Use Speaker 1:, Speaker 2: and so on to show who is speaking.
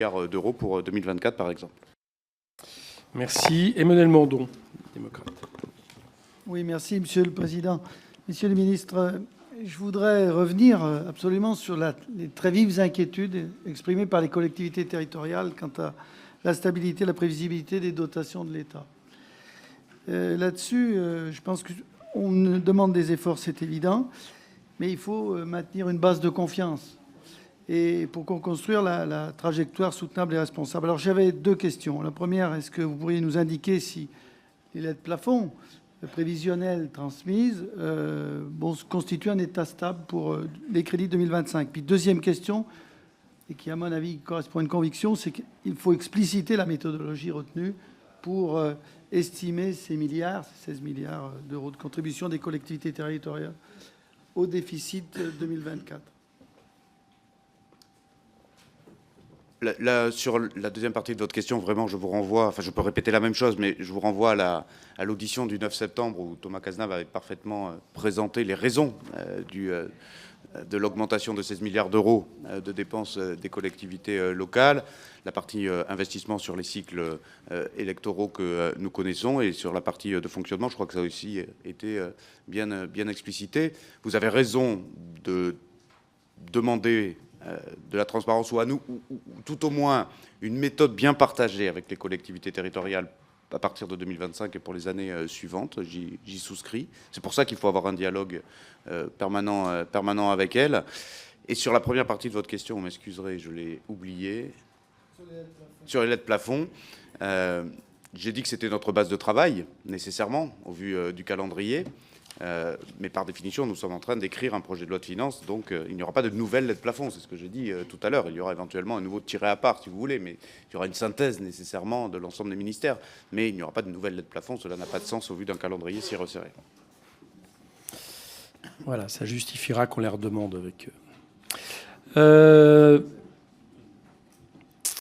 Speaker 1: milliards d'euros pour 2024, par exemple.
Speaker 2: Merci. Emmanuel Mandon, démocrate.
Speaker 3: Oui, merci, Monsieur le Président. Monsieur le Ministre, je voudrais revenir absolument sur les très vives inquiétudes exprimées par les collectivités territoriales quant à la stabilité et la prévisibilité des dotations de l'État. Là-dessus, je pense qu'on demande des efforts, c'est évident, mais il faut maintenir une base de confiance et pour construire la trajectoire soutenable et responsable. Alors j'avais deux questions. La première, est-ce que vous pourriez nous indiquer si les lettres plafond prévisionnelles transmises constituent un état stable pour les crédits 2025? Puis deuxième question, et qui à mon avis correspond à une conviction, c'est qu'il faut expliciter la méthodologie retenue pour estimer ces 16 milliards d'euros de contribution des collectivités territoriales au déficit 2024.
Speaker 1: Sur la deuxième partie de votre question, vraiment, je vous renvoie, enfin je peux répéter la même chose, mais je vous renvoie à l'audition du 9 septembre où Thomas Cazenave avait parfaitement présenté les raisons de l'augmentation de 16 milliards d'euros de dépenses des collectivités locales, la partie investissement sur les cycles électoraux que nous connaissons et sur la partie de fonctionnement, je crois que ça a aussi été bien explicité. Vous avez raison de demander de la transparence ou à nous, ou tout au moins une méthode bien partagée avec les collectivités territoriales à partir de 2025 et pour les années suivantes. J'y souscris. C'est pour ça qu'il faut avoir un dialogue permanent avec elles. Et sur la première partie de votre question, vous m'excuserez, je l'ai oublié. Sur les lettres plafond, j'ai dit que c'était notre base de travail, nécessairement, au vu du calendrier. Mais par définition, nous sommes en train d'écrire un projet de loi de finances, donc il n'y aura pas de nouvelles lettres plafond, c'est ce que j'ai dit tout à l'heure. Il y aura éventuellement un nouveau tiré à part, si vous voulez, mais il y aura une synthèse nécessairement de l'ensemble des ministères. Mais il n'y aura pas de nouvelles lettres plafond, cela n'a pas de sens au vu d'un calendrier si resserré.
Speaker 2: Voilà, ça justifiera qu'on les redemande avec eux.